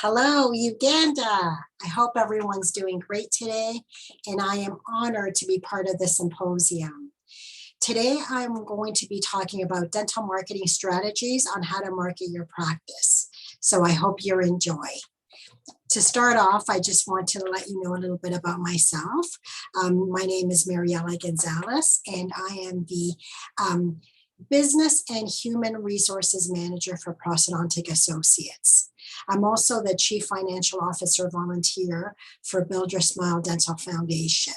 Hello, Uganda. I hope everyone's doing great today, and I am honored to be part of this symposium. Today, I'm going to be talking about dental marketing strategies on how to market your practice. So I hope you enjoy. To start off, I just want to let you know a little bit about myself. My name is Mariela Gonzalez, and I am the Business and Human Resources Manager for Prosthodontic Associates. I'm also the Chief Financial Officer volunteer for Build Your Smile Dental Foundation.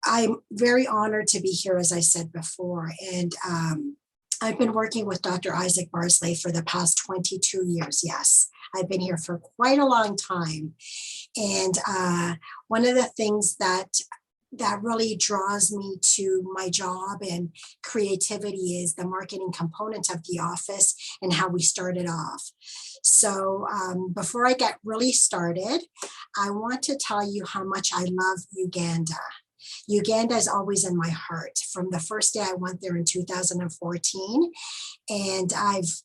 I'm very honored to be here, as I said before, and I've been working with Dr. Isaac Barsley for the past 22 years. Yes, I've been here for quite a long time. And one of the things that really draws me to my job and creativity is the marketing component of the office and how we started off. So before I get really started, I want to tell you how much I love Uganda. Uganda is always in my heart from the first day I went there in 2014. And I've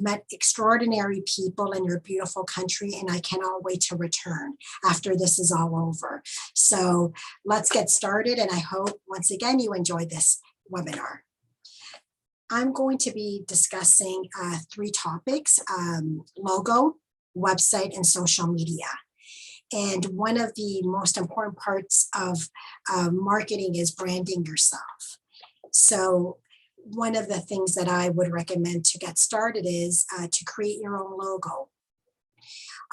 met extraordinary people in your beautiful country, and I cannot wait to return after this is all over. So let's get started. And I hope once again, you enjoyed this webinar. I'm going to be discussing three topics: logo, website, and social media. And one of the most important parts of marketing is branding yourself. So one of the things that I would recommend to get started is to create your own logo.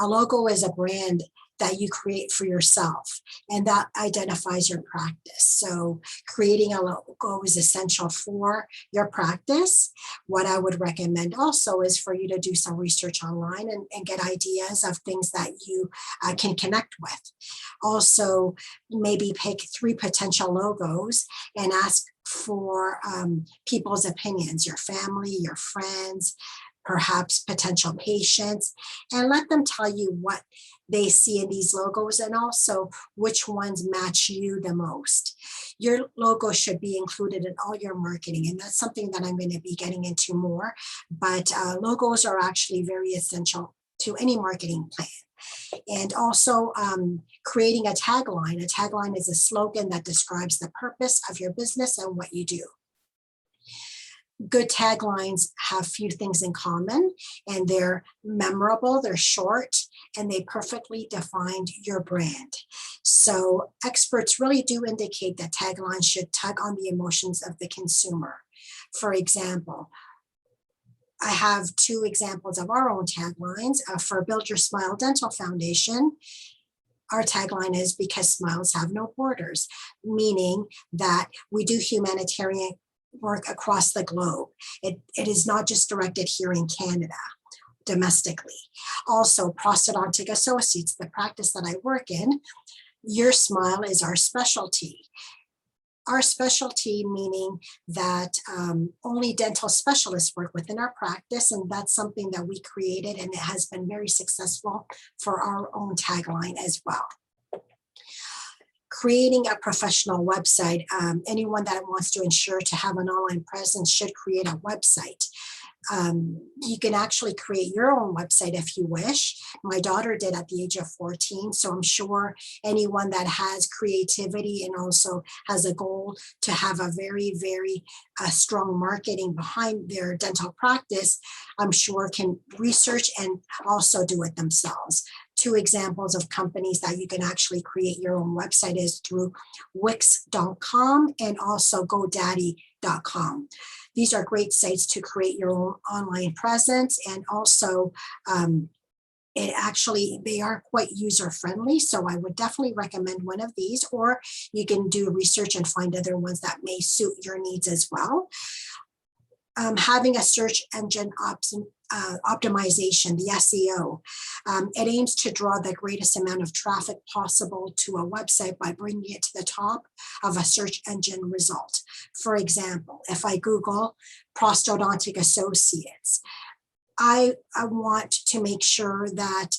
A logo is a brand that you create for yourself, and that identifies your practice. So creating a logo is essential for your practice. What I would recommend also is for you to do some research online and get ideas of things that you can connect with. Also, maybe pick 3 potential logos and ask for people's opinions, your family, your friends, perhaps potential patients, and let them tell you what they see in these logos and also which ones match you the most. Your logo should be included in all your marketing, and that's something that I'm going to be getting into more, but logos are actually very essential to any marketing plan. And also creating a tagline. A tagline is a slogan that describes the purpose of your business and what you do. Good taglines have few things in common, and they're memorable, they're short, and they perfectly define your brand. So experts really do indicate that taglines should tug on the emotions of the consumer. For example, I have 2 examples of our own taglines. For Build Your Smile Dental Foundation, our tagline is "Because smiles have no borders," meaning that we do humanitarian work across the globe. It is not just directed here in Canada, domestically. Also, Prosthodontic Associates, the practice that I work in, your smile is our specialty. Our specialty meaning that only dental specialists work within our practice, and that's something that we created, and it has been very successful for our own tagline as well. Creating a professional website. Anyone that wants to ensure to have an online presence should create a website. You can actually create your own website if you wish. My daughter did at the age of 14, so I'm sure anyone that has creativity and also has a goal to have a very, very strong marketing behind their dental practice, I'm sure can research and also do it themselves. 2 examples of companies that you can actually create your own website is through Wix.com and also GoDaddy.com. These are great sites to create your own online presence, and also they are quite user friendly. So I would definitely recommend one of these, or you can do research and find other ones that may suit your needs as well. Having a search engine optimization, the SEO. It aims to draw the greatest amount of traffic possible to a website by bringing it to the top of a search engine result. For example, if I Google Prosthodontic Associates, I want to make sure that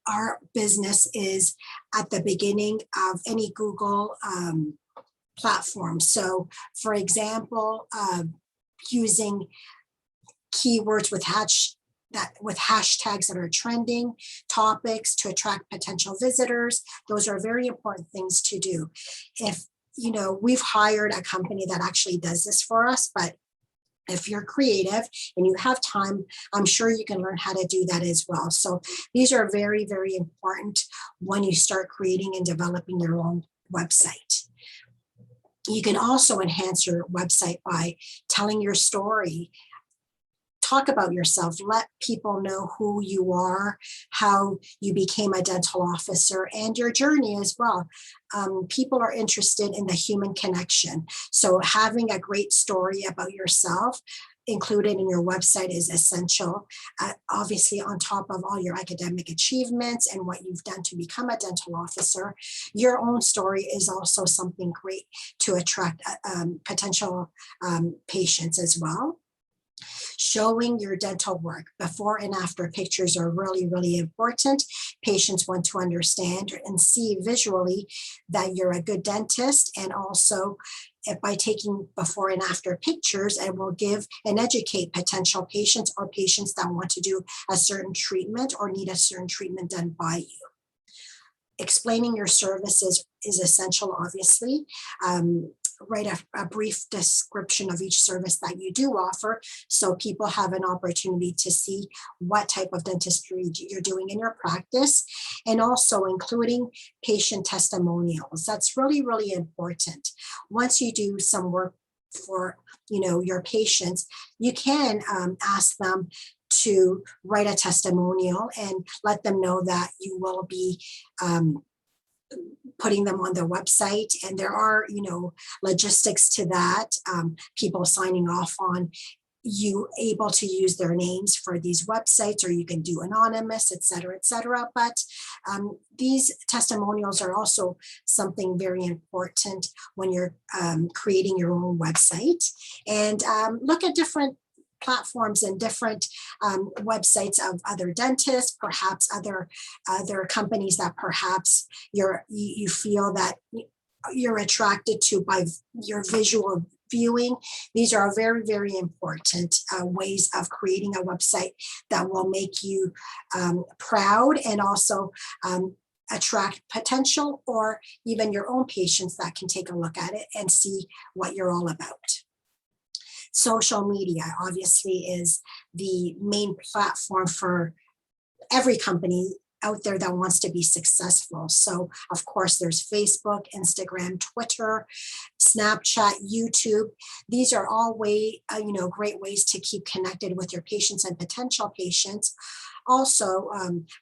our business is at the beginning of any Google platform. So for example, using keywords with that with hashtags that are trending, topics to attract potential visitors. Those are very important things to do. If, we've hired a company that actually does this for us, but if you're creative and you have time, I'm sure you can learn how to do that as well. So these are very, very important when you start creating and developing your own website. You can also enhance your website by telling your story. Talk about yourself, let people know who you are, how you became a dental officer, and your journey as well. People are interested in the human connection. So having a great story about yourself included in your website is essential. Obviously, on top of all your academic achievements and what you've done to become a dental officer, your own story is also something great to attract potential patients as well. Showing your dental work. Before and after pictures are really, really important. Patients want to understand and see visually that you're a good dentist, and also by taking before and after pictures, it will give and educate potential patients or patients that want to do a certain treatment or need a certain treatment done by you. Explaining your services is essential, obviously. Write a brief description of each service that you do offer so people have an opportunity to see what type of dentistry you're doing in your practice, and also including patient testimonials. That's really, really important. Once you do some work for your patients, you can ask them to write a testimonial and let them know that you will be putting them on their website. And there are, logistics to that, people signing off on you able to use their names for these websites, or you can do anonymous, et cetera, et cetera. But these testimonials are also something very important when you're creating your own website. And look at different platforms and different websites of other dentists, perhaps other companies that perhaps you feel that you're attracted to by your visual viewing. These are very, very important ways of creating a website that will make you proud, and also attract potential or even your own patients that can take a look at it and see what you're all about. Social media obviously is the main platform for every company out there that wants to be successful. So of course there's Facebook, Instagram, Twitter, Snapchat, YouTube. These are all great ways to keep connected with your patients and potential patients. Also,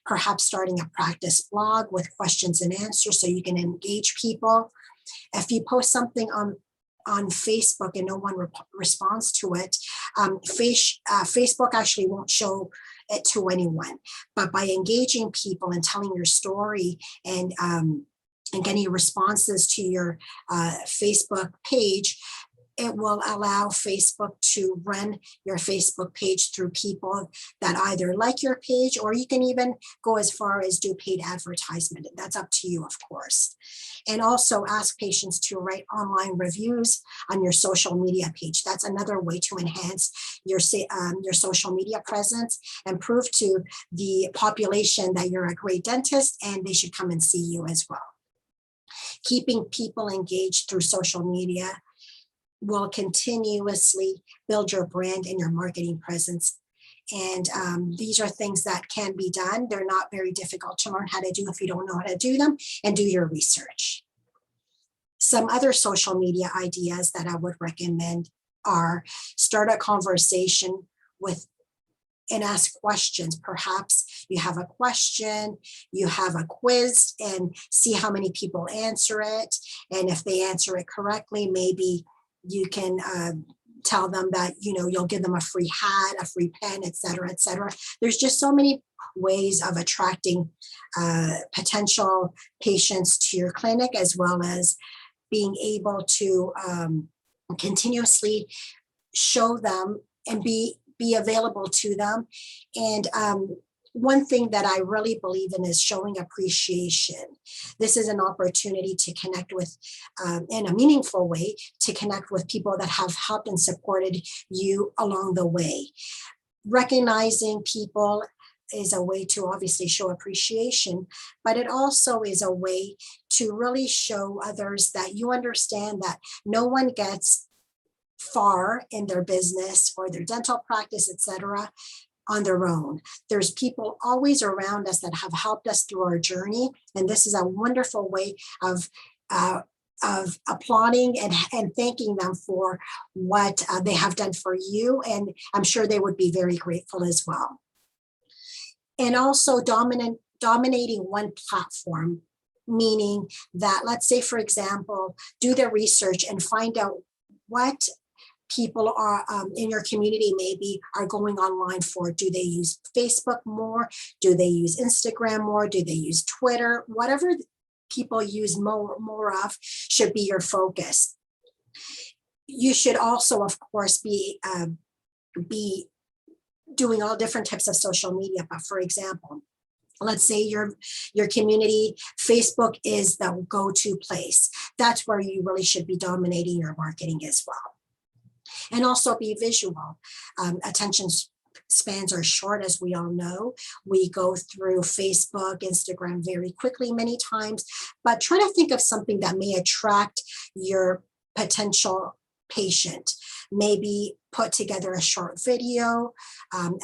perhaps starting a practice blog with questions and answers so you can engage people. If you post something on Facebook and no one responds to it, Facebook actually won't show it to anyone. But by engaging people and telling your story and getting responses to your Facebook page, it will allow Facebook to run your Facebook page through people that either like your page, or you can even go as far as do paid advertisement. That's up to you, of course. And also ask patients to write online reviews on your social media page. That's another way to enhance your social media presence and prove to the population that you're a great dentist and they should come and see you as well. Keeping people engaged through social media will continuously build your brand and your marketing presence. And these are things that can be done. They're not very difficult to learn how to do if you don't know how to do them, and do your research. Some other social media ideas that I would recommend are start a conversation with and ask questions. Perhaps you have a question, you have a quiz, and see how many people answer it. And if they answer it correctly, maybe you can tell them that, you'll give them a free hat, a free pen, et cetera, et cetera. There's just so many ways of attracting potential patients to your clinic, as well as being able to continuously show them and be available to them. And one thing that I really believe in is showing appreciation. This is an opportunity to connect with, in a meaningful way, to connect with people that have helped and supported you along the way. recognizing people is a way to obviously show appreciation, but it also is a way to really show others that you understand that no one gets far in their business or their dental practice, etc., on their own. There's people always around us that have helped us through our journey, and this is a wonderful way of applauding and thanking them for what they have done for you, and I'm sure they would be very grateful as well. And also dominating one platform, meaning that, let's say, for example, do the research and find out what people are in your community maybe are going online for. Do they use Facebook more? Do they use Instagram more? Do they use Twitter? Whatever people use more of should be your focus. You should also, of course, be doing all different types of social media. But for example, let's say your community, Facebook is the go-to place. That's where you really should be dominating your marketing as well. And also be visual. Attention spans are short, as we all know. We go through Facebook, Instagram very quickly many times, but try to think of something that may attract your potential patient. Maybe put together a short video,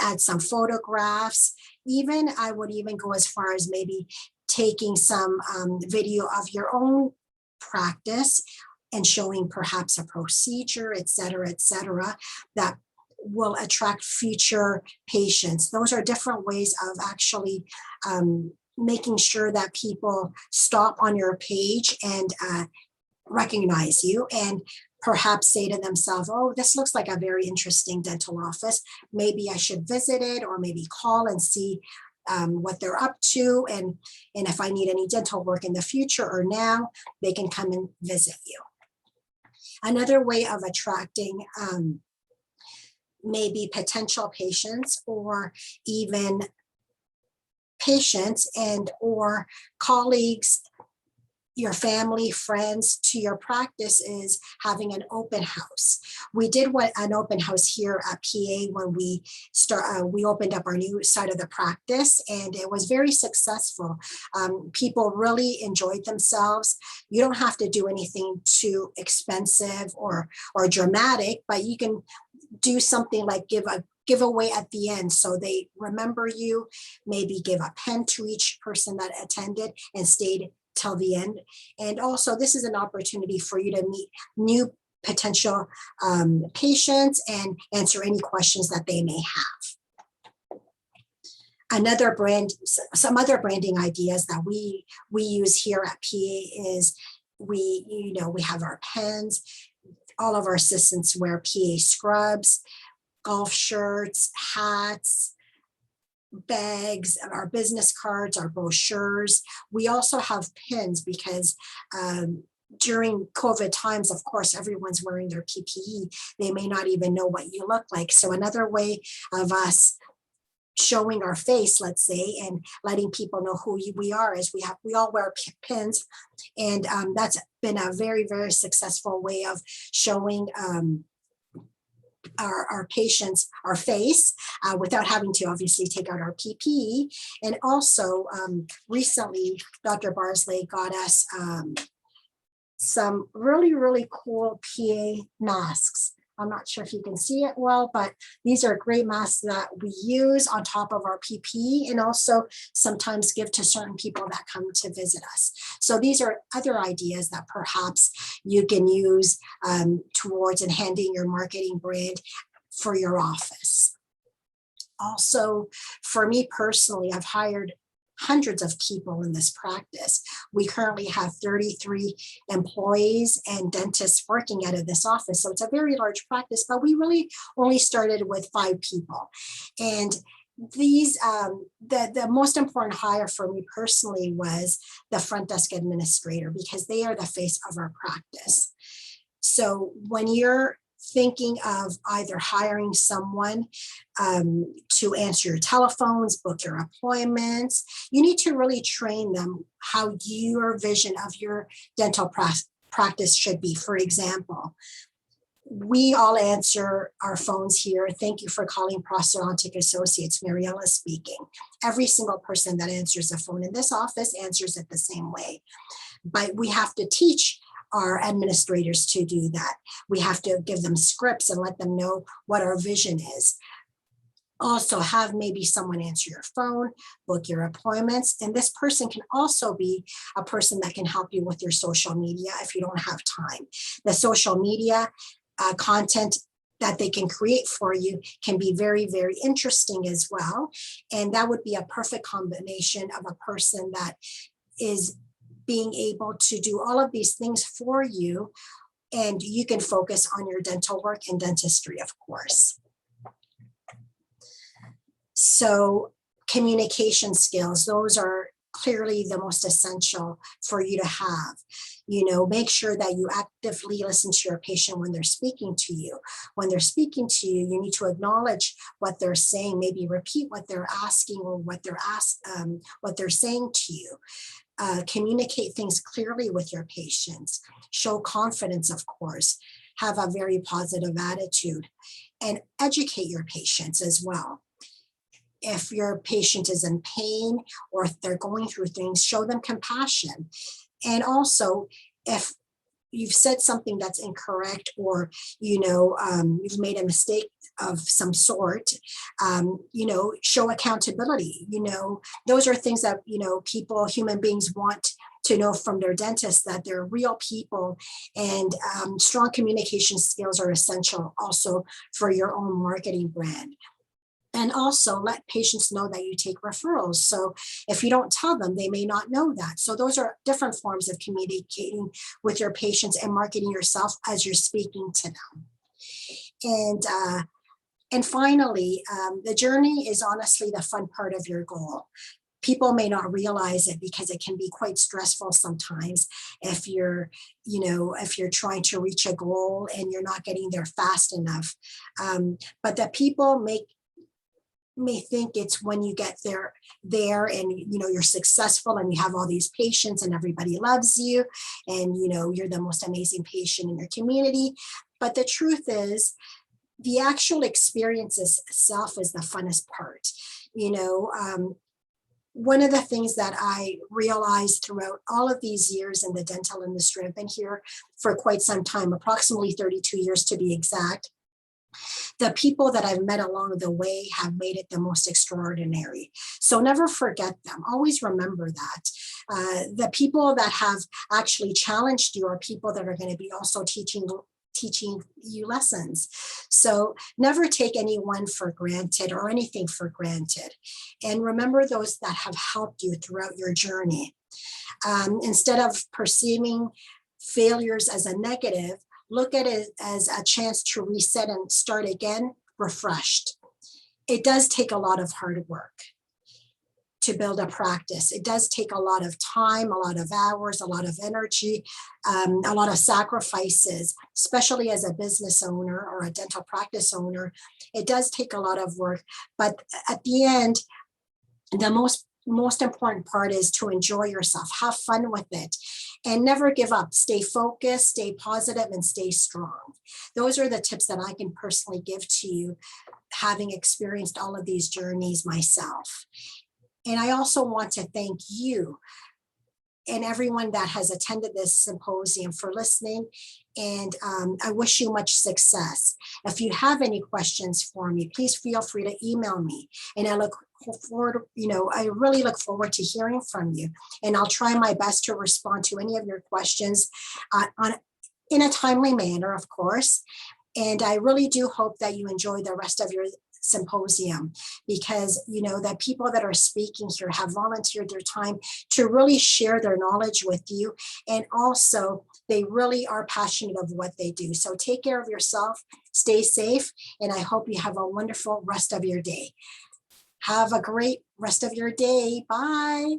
add some photographs. Even I would even go as far as maybe taking some video of your own practice and showing perhaps a procedure, et cetera, that will attract future patients. Those are different ways of actually making sure that people stop on your page and recognize you and perhaps say to themselves, oh, this looks like a very interesting dental office. Maybe I should visit it, or maybe call and see what they're up to. And if I need any dental work in the future or now, they can come and visit you. Another way of attracting maybe potential patients or even patients and or colleagues, your family, friends to your practice is having an open house. We did an open house here at PA when we opened up our new side of the practice, and it was very successful. People really enjoyed themselves. You don't have to do anything too expensive or dramatic, but you can do something like give a giveaway at the end so they remember you, maybe give a pen to each person that attended and stayed till the end. And also, this is an opportunity for you to meet new potential patients and answer any questions that they may have. Some other branding ideas that we use here at PA is we have our pens. All of our assistants wear PA scrubs, golf shirts, hats, bags, our business cards, our brochures. We also have pins because during COVID times, of course, everyone's wearing their PPE. They may not even know what you look like. So another way of us showing our face, let's say, and letting people know who we are is we all wear pins. And that's been a very, very successful way of showing our patients our face without having to obviously take out our PPE. And also recently, Dr. Barsley got us some really, really cool PA masks. I'm not sure if you can see it well, but these are great masks that we use on top of our PPE and also sometimes give to certain people that come to visit us. So these are other ideas that perhaps you can use towards enhancing your marketing brand for your office. Also, for me personally, I've hired hundreds of people in this practice. We currently have 33 employees and dentists working out of this office. So it's a very large practice, but we really only started with 5 people. And these, the most important hire for me personally was the front desk administrator, because they are the face of our practice. So when you're thinking of either hiring someone to answer your telephones, book your appointments, you need to really train them how your vision of your dental practice should be. For example, We all answer our phones here. Thank you for calling Prostodontic Associates. Mariela speaking. Every single person that answers the phone in this office answers it the same way. But we have to teach our administrators to do that. We have to give them scripts and let them know what our vision is. Also have maybe someone answer your phone, book your appointments. And this person can also be a person that can help you with your social media if you don't have time. The social media content that they can create for you can be very, very interesting as well. And that would be a perfect combination of a person that is being able to do all of these things for you, and you can focus on your dental work and dentistry, of course. So communication skills, those are clearly the most essential for you to have. Make sure that you actively listen to your patient when they're speaking to you. When they're speaking to you, you need to acknowledge what they're saying, maybe repeat what they're asking or what they're saying to you. Communicate things clearly with your patients. Show confidence, of course. Have a very positive attitude and educate your patients as well. If your patient is in pain or if they're going through things, show them compassion. And also, if you've said something that's incorrect or, you've made a mistake of some sort, show accountability. Those are things that, human beings want to know from their dentist, that they're real people, and strong communication skills are essential also for your own marketing brand. And also let patients know that you take referrals. So if you don't tell them, they may not know that. So those are different forms of communicating with your patients and marketing yourself as you're speaking to them. And finally, the journey is honestly the fun part of your goal. People may not realize it because it can be quite stressful sometimes if you're trying to reach a goal and you're not getting there fast enough. But that people may think it's when you get there and you're successful and you have all these patients and everybody loves you and you're the most amazing patient in your community. But the truth is, the actual experience itself is the funnest part. One of the things that I realized throughout all of these years in the dental industry, I've been here for quite some time, approximately 32 years to be exact. The people that I've met along the way have made it the most extraordinary. So never forget them. Always remember that. The people that have actually challenged you are people that are going to be also teaching you lessons. So never take anyone for granted or anything for granted. And remember those that have helped you throughout your journey. Instead of perceiving failures as a negative, look at it as a chance to reset and start again, refreshed. It does take a lot of hard work to build a practice. It does take a lot of time, a lot of hours, a lot of energy, a lot of sacrifices, especially as a business owner or a dental practice owner. It does take a lot of work, but at the end, the most important part is to enjoy yourself, have fun with it, and never give up. Stay focused, stay positive, and stay strong. Those are the tips that I can personally give to you, having experienced all of these journeys myself. And I also want to thank you and everyone that has attended this symposium for listening. And I wish you much success. If you have any questions for me, please feel free to email me. And I look forward, I really look forward to hearing from you. And I'll try my best to respond to any of your questions in a timely manner, of course. And I really do hope that you enjoy the rest of your symposium, because the people that are speaking here have volunteered their time to really share their knowledge with you, and also they really are passionate of what they do. So take care of yourself, stay safe, and I hope you have a wonderful rest of your day. Have a great rest of your day. Bye.